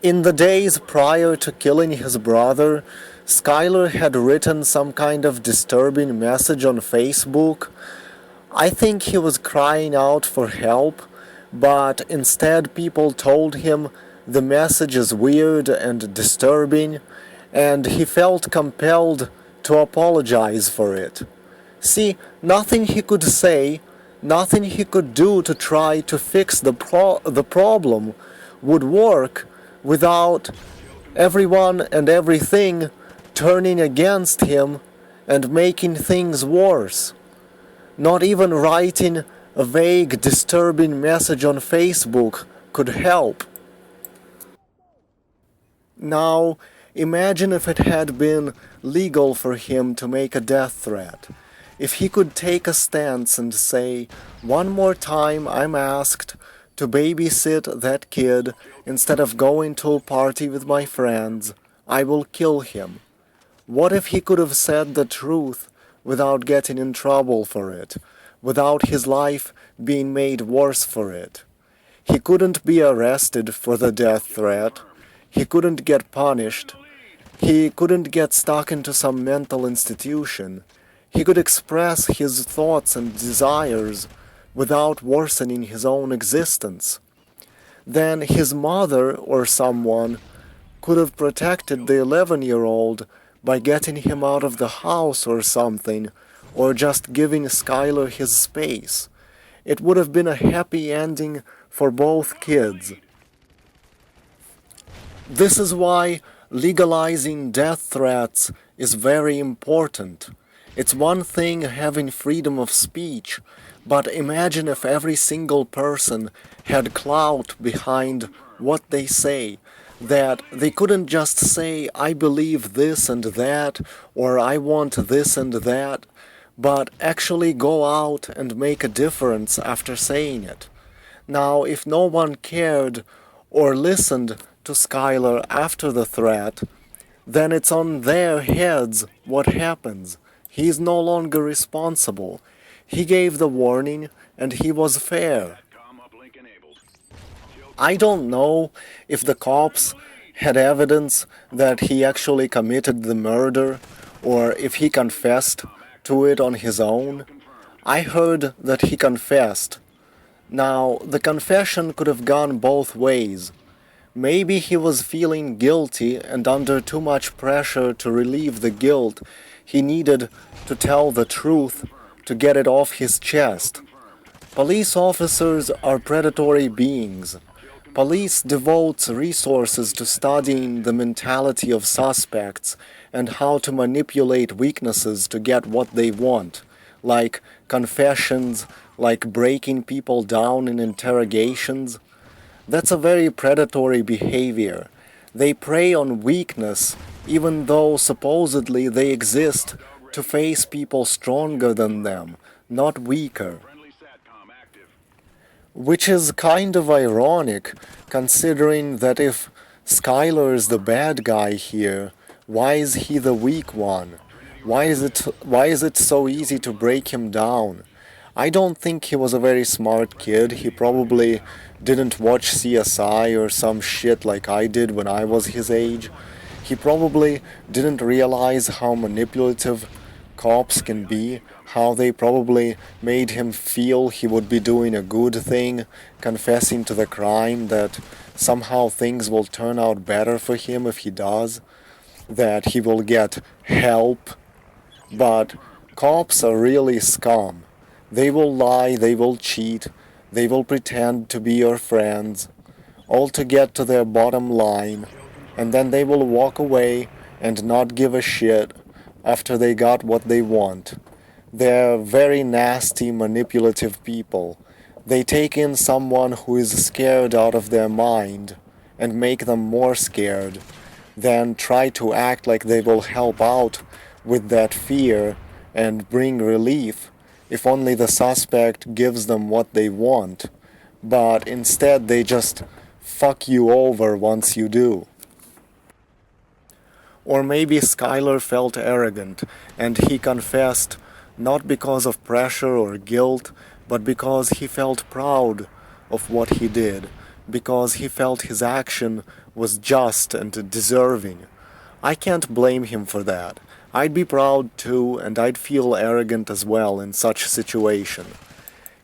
In the days prior to killing his brother, Skylar had written some kind of disturbing message on Facebook. I think he was crying out for help, but instead people told him the message is weird and disturbing, and he felt compelled to apologize for it. See, nothing he could say, nothing he could do to try to fix the problem would work without everyone and everything turning against him and making things worse. Not even writing a vague, disturbing message on Facebook could help. Now, imagine if it had been legal for him to make a death threat. If he could take a stance and say, "One more time I'm asked to babysit that kid instead of going to a party with my friends, I will kill him." What if he could have said the truth without getting in trouble for it, without his life being made worse for it? He couldn't be arrested for the death threat. He couldn't get punished. He couldn't get stuck into some mental institution. He could express his thoughts and desires without worsening his own existence. Then his mother or someone could have protected the 11-year-old by getting him out of the house or something, or just giving Skylar his space. It would have been a happy ending for both kids. This is why legalizing death threats is very important. It's one thing having freedom of speech, but imagine if every single person had clout behind what they say, that they couldn't just say, "I believe this and that," or "I want this and that," but actually go out and make a difference after saying it. Now, if no one cared or listened to Skylar after the threat, then it's on their heads what happens. He's no longer responsible. He gave the warning and he was fair. I don't know if the cops had evidence that he actually committed the murder or if he confessed to it on his own. I heard that he confessed. Now, the confession could have gone both ways. Maybe he was feeling guilty and under too much pressure to relieve the guilt, he needed to tell the truth to get it off his chest. Police officers are predatory beings. Police devotes resources to studying the mentality of suspects and how to manipulate weaknesses to get what they want, like confessions, like breaking people down in interrogations. That's a very predatory behavior. They prey on weakness, even though supposedly they exist to face people stronger than them, not weaker. Which is kind of ironic, considering that if Skylar is the bad guy here, why is he the weak one? Why is it so easy to break him down? I don't think he was a very smart kid. He probably didn't watch CSI or some shit like I did when I was his age. He probably didn't realize how manipulative cops can be, how they probably made him feel he would be doing a good thing, confessing to the crime, that somehow things will turn out better for him if he does, that he will get help. But cops are really scum. They will lie, they will cheat, they will pretend to be your friends, all to get to their bottom line, and then they will walk away and not give a shit after they got what they want. They're very nasty, manipulative people. They take in someone who is scared out of their mind and make them more scared, then try to act like they will help out with that fear and bring relief if only the suspect gives them what they want, but instead they just fuck you over once you do. Or maybe Skylar felt arrogant and he confessed not because of pressure or guilt, but because he felt proud of what he did, because he felt his action was just and deserving. I can't blame him for that. I'd be proud too, and I'd feel arrogant as well in such a situation.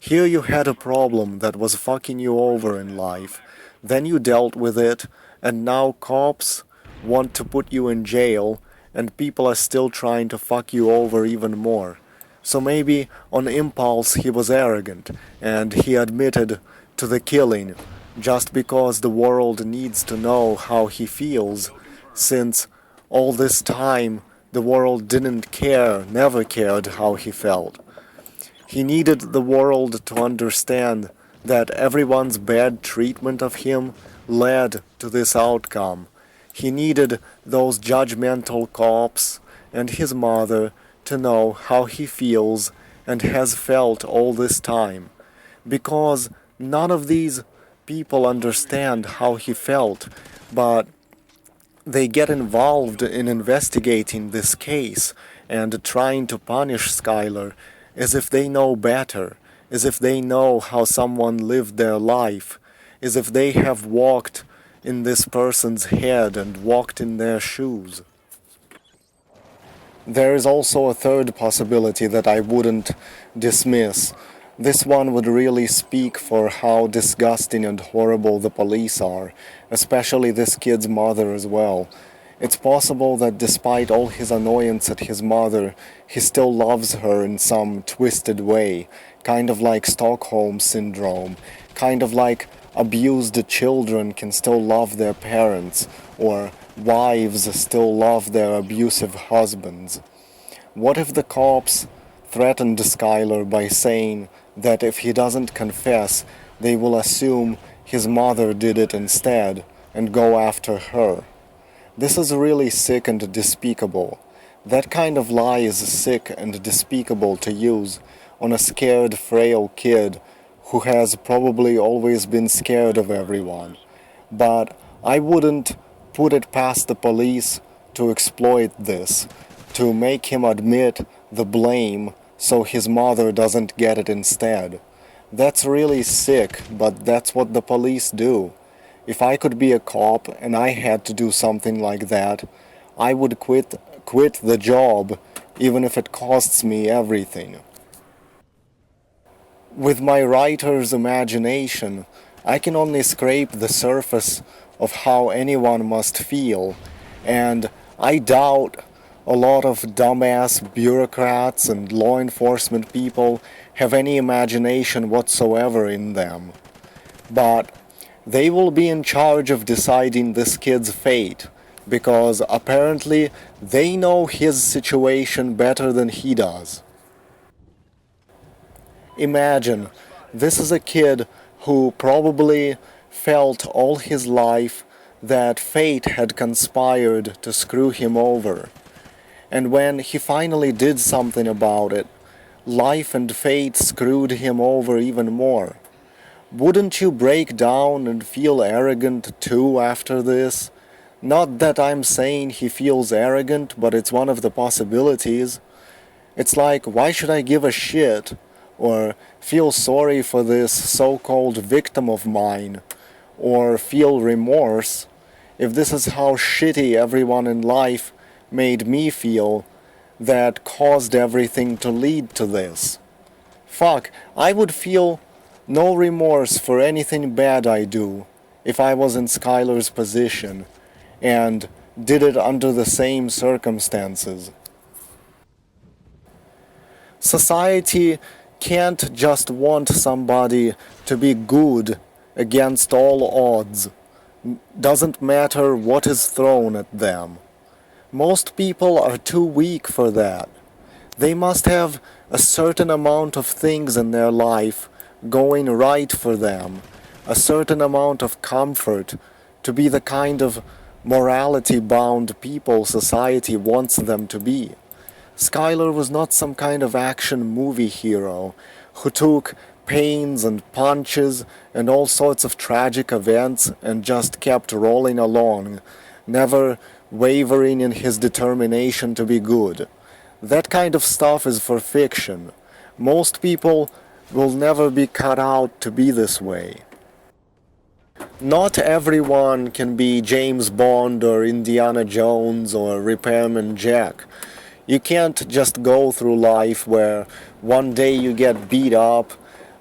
Here you had a problem that was fucking you over in life, then you dealt with it, and now cops want to put you in jail, and people are still trying to fuck you over even more. So maybe on impulse he was arrogant, and he admitted to the killing, just because the world needs to know how he feels, since all this time the world didn't care, never cared how he felt. He needed the world to understand that everyone's bad treatment of him led to this outcome. He needed those judgmental cops and his mother to know how he feels and has felt all this time. Because none of these people understand how he felt, but they get involved in investigating this case and trying to punish Skylar as if they know better, as if they know how someone lived their life, as if they have walked in this person's head and walked in their shoes. There is also a third possibility that I wouldn't dismiss. This one would really speak for how disgusting and horrible the police are, especially this kid's mother as well. It's possible that despite all his annoyance at his mother, he still loves her in some twisted way, kind of like Stockholm Syndrome, kind of like abused children can still love their parents, or wives still love their abusive husbands. What if the cops threatened Skylar by saying that if he doesn't confess, they will assume his mother did it instead and go after her? This is really sick and despicable. That kind of lie is sick and despicable to use on a scared, frail kid who has probably always been scared of everyone. But I wouldn't put it past the police to exploit this, to make him admit the blame so his mother doesn't get it instead. That's really sick, but that's what the police do. If I could be a cop and I had to do something like that, I would quit the job even if it costs me everything. With my writer's imagination, I can only scrape the surface of how anyone must feel, and I doubt a lot of dumbass bureaucrats and law enforcement people have any imagination whatsoever in them. But they will be in charge of deciding this kid's fate, because apparently they know his situation better than he does. Imagine, this is a kid who probably felt all his life that fate had conspired to screw him over. And when he finally did something about it, life and fate screwed him over even more. Wouldn't you break down and feel arrogant too after this? Not that I'm saying he feels arrogant, but it's one of the possibilities. It's like, why should I give a shit or feel sorry for this so-called victim of mine, or feel remorse, if this is how shitty everyone in life made me feel that caused everything to lead to this? Fuck, I would feel no remorse for anything bad I do if I was in Skylar's position and did it under the same circumstances. Society can't just want somebody to be good against all odds. Doesn't matter what is thrown at them. Most people are too weak for that. They must have a certain amount of things in their life going right for them, a certain amount of comfort to be the kind of morality-bound people society wants them to be. Skylar was not some kind of action movie hero who took pains and punches and all sorts of tragic events and just kept rolling along, never wavering in his determination to be good. That kind of stuff is for fiction. Most people will never be cut out to be this way. Not everyone can be James Bond or Indiana Jones or Repairman Jack. You can't just go through life where one day you get beat up,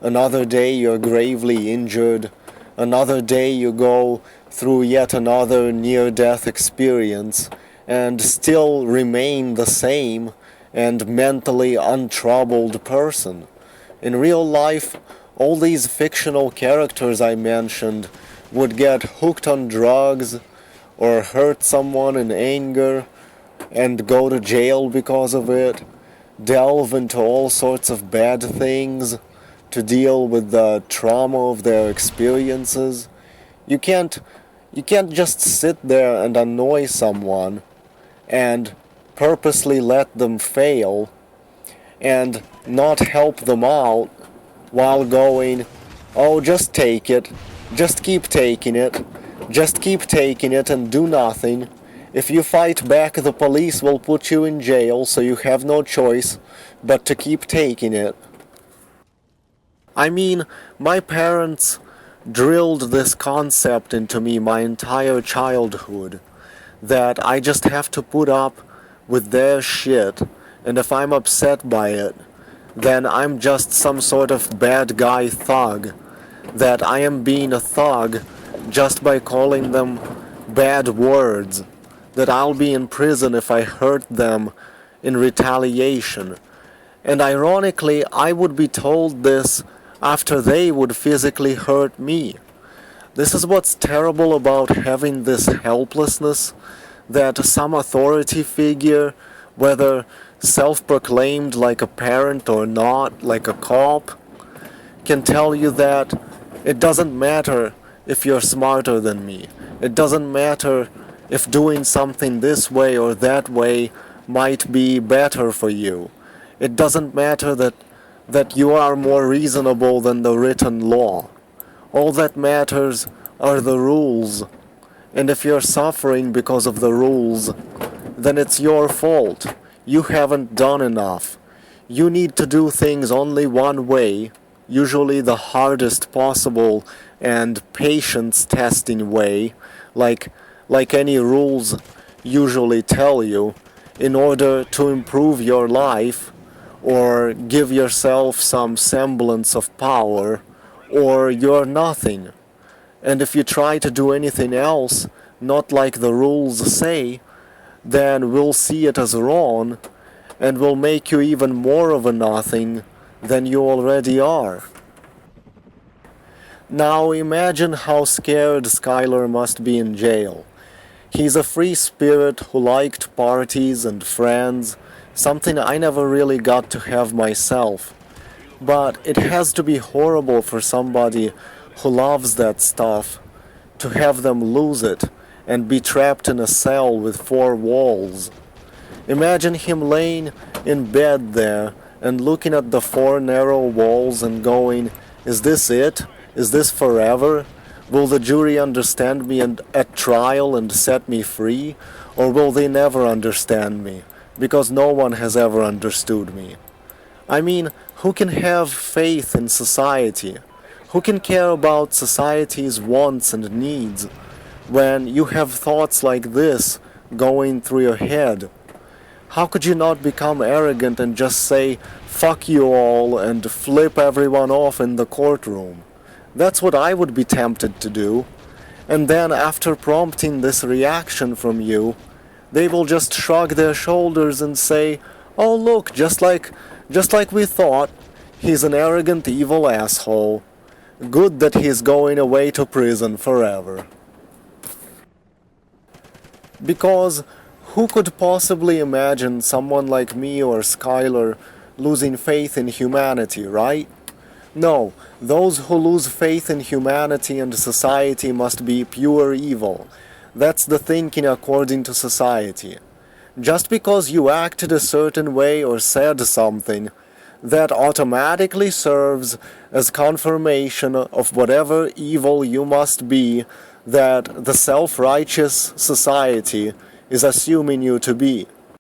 another day you're gravely injured, another day you go through yet another near-death experience and still remain the same and mentally untroubled person. In real life, all these fictional characters I mentioned would get hooked on drugs or hurt someone in anger and go to jail because of it, delve into all sorts of bad things to deal with the trauma of their experiences. You can't just sit there and annoy someone and purposely let them fail and not help them out while going, oh, just take it, just keep taking it, just keep taking it and do nothing. If you fight back, the police will put you in jail, so you have no choice but to keep taking it. I mean, my parents drilled this concept into me my entire childhood, that I just have to put up with their shit, and if I'm upset by it, then I'm just some sort of bad guy thug, that I am being a thug just by calling them bad words, that I'll be in prison if I hurt them in retaliation. And ironically, I would be told this after they would physically hurt me. This is what's terrible about having this helplessness, that some authority figure, whether self-proclaimed like a parent or not, like a cop, can tell you that it doesn't matter if you're smarter than me. It doesn't matter if doing something this way or that way might be better for you. It doesn't matter that you are more reasonable than the written law. All that matters are the rules. And if you're suffering because of the rules, then it's your fault. You haven't done enough. You need to do things only one way, usually the hardest possible and patience testing way, like any rules usually tell you, in order to improve your life or give yourself some semblance of power, or you're nothing. And if you try to do anything else, not like the rules say, then we'll see it as wrong, and will make you even more of a nothing than you already are. Now imagine how scared Skylar must be in jail. He's a free spirit who liked parties and friends, something I never really got to have myself. But it has to be horrible for somebody who loves that stuff to have them lose it and be trapped in a cell with 4 walls. Imagine him laying in bed there and looking at the 4 narrow walls and going, is this it? Is this forever? Will the jury understand me at trial and set me free? Or will they never understand me? Because no one has ever understood me. I mean, who can have faith in society? Who can care about society's wants and needs when you have thoughts like this going through your head? How could you not become arrogant and just say, fuck you all, and flip everyone off in the courtroom? That's what I would be tempted to do. And then after prompting this reaction from you, they will just shrug their shoulders and say, oh look, just like we thought, he's an arrogant evil asshole. Good that he's going away to prison forever. Because who could possibly imagine someone like me or Skylar losing faith in humanity, right? No, those who lose faith in humanity and society must be pure evil. That's the thinking according to society. Just because you acted a certain way or said something, that automatically serves as confirmation of whatever evil you must be that the self-righteous society is assuming you to be.